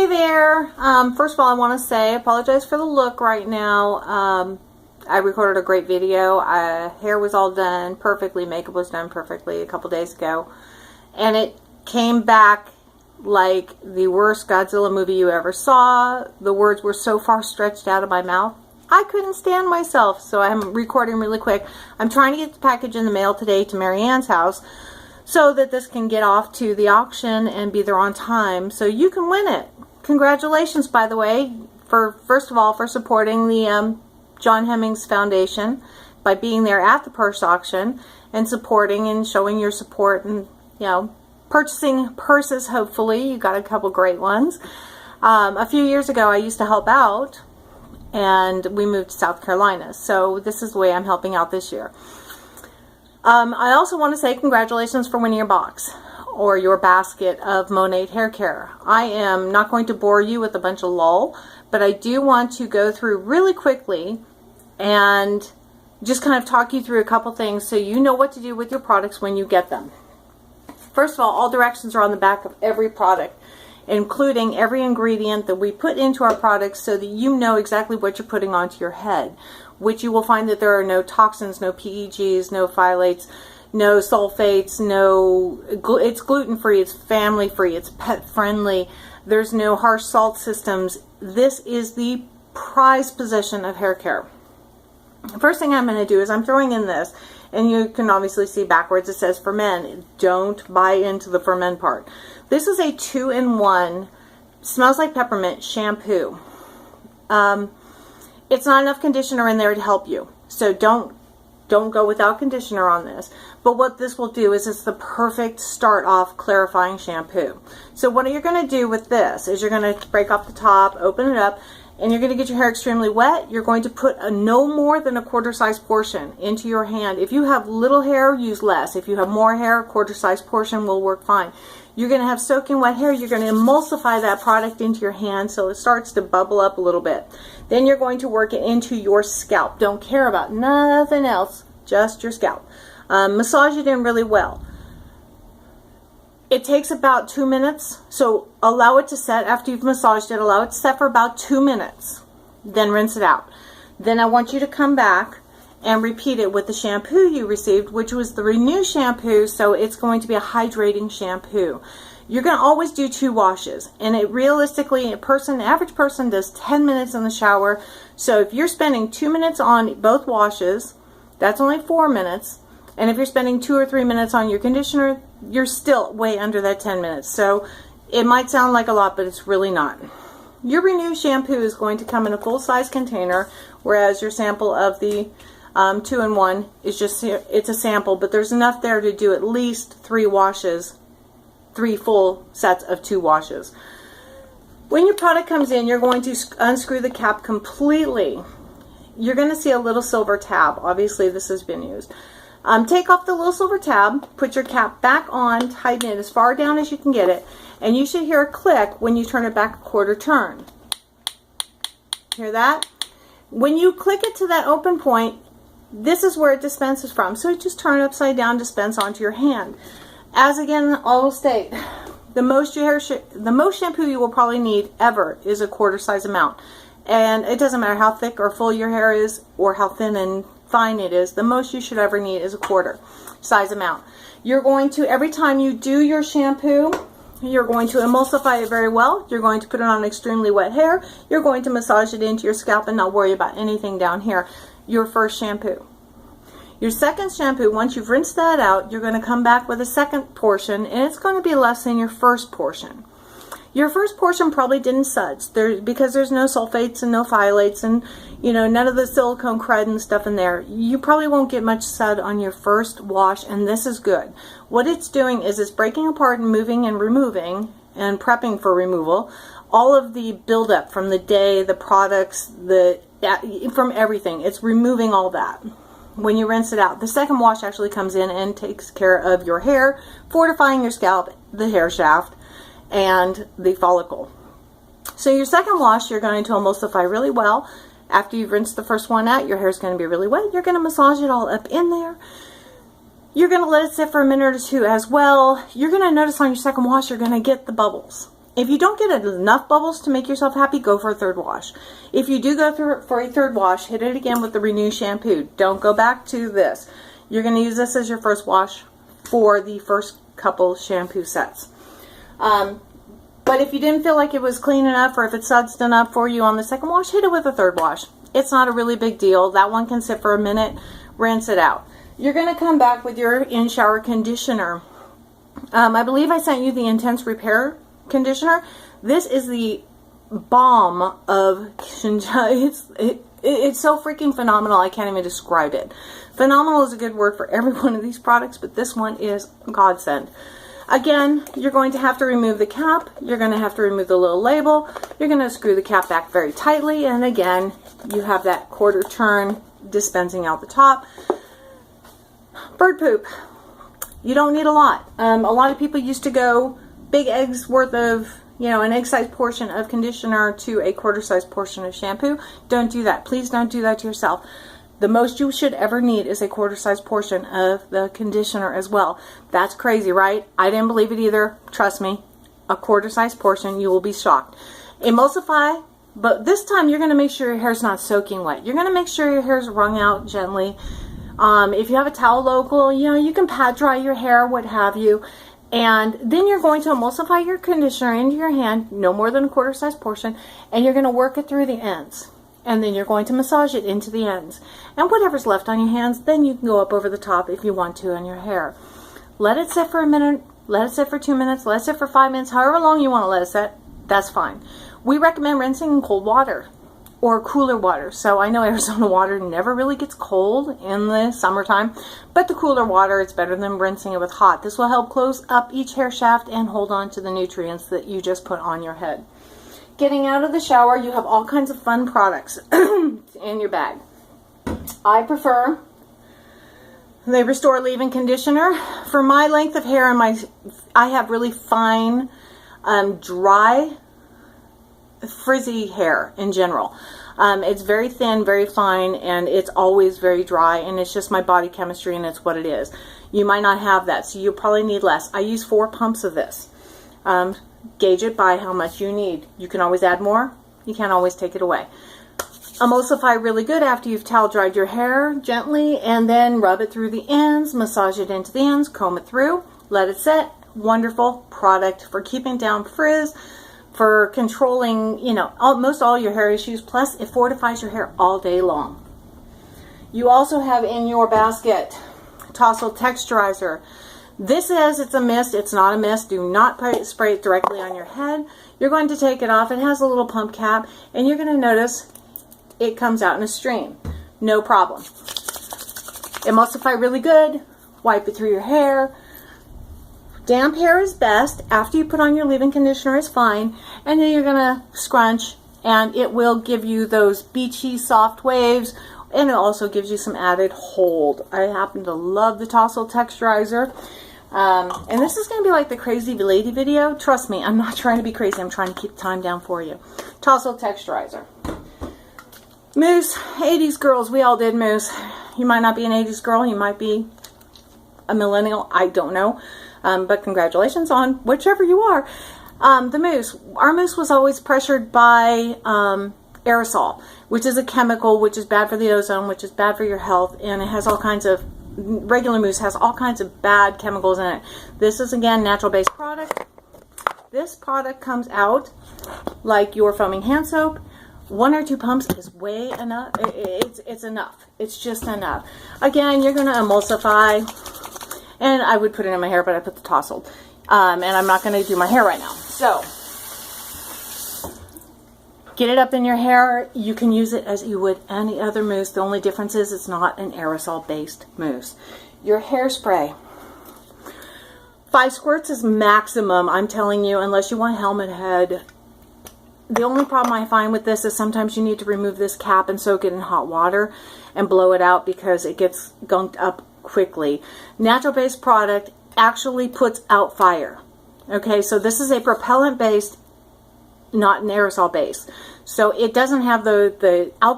there. First of all, I want to say I apologize for the look right now. I recorded a great video. Hair was all done perfectly. Makeup was done perfectly a couple days ago. And it came back like the worst Godzilla movie you ever saw. The words were so far stretched out of my mouth, I couldn't stand myself. So I'm recording really quick. I'm trying to get the package in the mail today to Mary Ann's house so that this can get off to the auction and be there on time so you can win it. Congratulations, by the way, first of all, for supporting the John Hemmings Foundation by being there at the purse auction and supporting and showing your support and, you know, purchasing purses. Hopefully you got a couple great ones. A few years ago I used to help out, and we moved to South Carolina, so this is the way I'm helping out this year. I also want to say congratulations for winning your box or your basket of Monat hair care. I am not going to bore you with a bunch of lull, but I do want to go through really quickly and just kind of talk you through a couple things so you know what to do with your products when you get them. First of all directions are on the back of every product, including every ingredient that we put into our products so that you know exactly what you're putting onto your head, which you will find that there are no toxins, no PEGs, no phthalates, no sulfates, it's gluten-free, it's family-free, it's pet-friendly, there's no harsh salt systems. This is the prized possession of hair care. The first thing I'm going to do is I'm throwing in this, and you can obviously see backwards it says for men. Don't buy into the for men part. This is a 2-in-1, smells like peppermint shampoo. It's not enough conditioner in there to help you, so don't go without conditioner on this. But what this will do is it's the perfect start off clarifying shampoo. So what you're going to do with this is you're going to break off the top, open it up, and you're going to get your hair extremely wet. You're going to put no more than a quarter-size portion into your hand. If you have little hair, use less. If you have more hair, a quarter-size portion will work fine. You're going to have soaking wet hair. You're going to emulsify that product into your hand so it starts to bubble up a little bit. Then you're going to work it into your scalp. Don't care about nothing else, just your scalp. Massage it in really well. It takes about 2 minutes, so allow it to set after you've massaged it. Allow it to set for about 2 minutes. Then rinse it out. Then I want you to come back and repeat it with the shampoo you received, which was the Renew shampoo, so it's going to be a hydrating shampoo. You're going to always do 2 washes, and it realistically, average person does 10 minutes in the shower. So if you're spending 2 minutes on both washes, that's only 4 minutes. And if you're spending 2 or 3 minutes on your conditioner, you're still way under that 10 minutes. So it might sound like a lot, but it's really not. Your Renew shampoo is going to come in a full-size container, whereas your sample of the 2-in-1 is just, it's a sample, but there's enough there to do at least 3 washes, 3 full sets of 2 washes. When your product comes in, you're going to unscrew the cap completely. You're going to see a little silver tab. Obviously, this has been used. Take off the little silver tab, put your cap back on, tighten it as far down as you can get it, and you should hear a click when you turn it back a quarter turn. Hear that? When you click it to that open point, this is where it dispenses from. So just turn it upside down, dispense onto your hand. As again, I will state, the most shampoo you will probably need ever is a quarter-size amount. And it doesn't matter how thick or full your hair is or how thin and fine it is, the most you should ever need is a quarter-size amount. You're going to, every time you do your shampoo, you're going to emulsify it very well. You're going to put it on extremely wet hair. You're going to massage it into your scalp and not worry about anything down here. Your first shampoo. Your second shampoo, once you've rinsed that out, you're going to come back with a second portion, and it's going to be less than your first portion. Your first portion probably didn't suds because there's no sulfates and no phthalates and, you know, none of the silicone crud and stuff in there. You probably won't get much sud on your first wash, and this is good. What it's doing is it's breaking apart and moving and removing and prepping for removal all of the buildup from the day, the products, from everything. It's removing all that when you rinse it out. The second wash actually comes in and takes care of your hair, fortifying your scalp, the hair shaft, and the follicle. So your second wash, you're going to emulsify really well. After you've rinsed the first one out, your hair is going to be really wet. You're going to massage it all up in there. You're going to let it sit for a minute or two as well. You're going to notice on your second wash, you're going to get the bubbles. If you don't get enough bubbles to make yourself happy, go for a third wash. If you do go through for a third wash, hit it again with the Renew shampoo. Don't go back to this. You're going to use this as your first wash for the first couple shampoo sets. But if you didn't feel like it was clean enough, or if it's sudsed enough for you on the second wash, hit it with a third wash. It's not a really big deal. That one can sit for a minute, rinse it out. You're going to come back with your in-shower conditioner. I believe I sent you the Intense Repair conditioner. This is the balm of it's so freaking phenomenal. I can't even describe it. Phenomenal is a good word for every one of these products, but this one is godsend. Again, you're going to have to remove the cap. You're going to have to remove the little label. You're going to screw the cap back very tightly, and again, you have that quarter turn dispensing out the top. Bird poop. You don't need a lot. A lot of people used to go big eggs worth of, an egg-sized portion of conditioner to a quarter-sized portion of shampoo. Don't do that. Please don't do that to yourself. The most you should ever need is a quarter-sized portion of the conditioner as well. That's crazy, right? I didn't believe it either. Trust me. A quarter-sized portion, you will be shocked. Emulsify, but this time you're going to make sure your hair's not soaking wet. You're going to make sure your hair's wrung out gently. If you have a towel local, you can pat dry your hair, what have you. And then you're going to emulsify your conditioner into your hand, no more than a quarter-sized portion, and you're going to work it through the ends. And then you're going to massage it into the ends. And whatever's left on your hands, then you can go up over the top if you want to on your hair. Let it sit for a minute, let it sit for 2 minutes, let it sit for 5 minutes, however long you want to let it sit, that's fine. We recommend rinsing in cold water or cooler water. So I know Arizona water never really gets cold in the summertime, but the cooler water, it's better than rinsing it with hot. This will help close up each hair shaft and hold on to the nutrients that you just put on your head. Getting out of the shower, you have all kinds of fun products in your bag. I prefer the Restore Leave-In Conditioner. For my length of hair and I have really fine, dry, frizzy hair in general. It's very thin, very fine, and it's always very dry, and it's just my body chemistry, and it's what it is. You might not have that, so you probably need less. I use 4 pumps of this. Gauge it by how much you need. You can always add more. You can't always take it away. Emulsify really good after you've towel dried your hair gently, and then rub it through the ends, massage it into the ends, comb it through, let it set. Wonderful product for keeping down frizz, for controlling, most all your hair issues, plus it fortifies your hair all day long. You also have in your basket Tousle Texturizer. This says it's a mist. It's not a mist. Do not spray it directly on your head. You're going to take it off. It has a little pump cap, and you're going to notice it comes out in a stream. No problem. Emulsify really good. Wipe it through your hair. Damp hair is best. After you put on your leave-in conditioner is fine. And then you're going to scrunch, and it will give you those beachy, soft waves, and it also gives you some added hold. I happen to love the Tousle Texturizer. And this is going to be like the crazy lady video. Trust me, I'm not trying to be crazy. I'm trying to keep time down for you. Tousle Texturizer. Mousse. 80s girls. We all did mousse. You might not be an 80s girl. You might be a millennial. I don't know. But congratulations on whichever you are. The mousse. Our mousse was always pressured by aerosol, which is a chemical which is bad for the ozone, which is bad for your health, and it has all kinds of regular mousse has all kinds of bad chemicals in it. This is, again, natural-based product. This product comes out like your foaming hand soap. 1 or 2 pumps is way enough. It's enough. It's just enough. Again, you're going to emulsify, and I would put it in my hair, but I put the Tousle. And I'm not going to do my hair right now. So, get it up in your hair. You can use it as you would any other mousse. The only difference is it's not an aerosol-based mousse. Your hairspray. 5 squirts is maximum, I'm telling you, unless you want helmet head. The only problem I find with this is sometimes you need to remove this cap and soak it in hot water and blow it out because it gets gunked up quickly. Natural-based product actually puts out fire. Okay, so this is a propellant-based, not an aerosol base. So it doesn't have the alcohol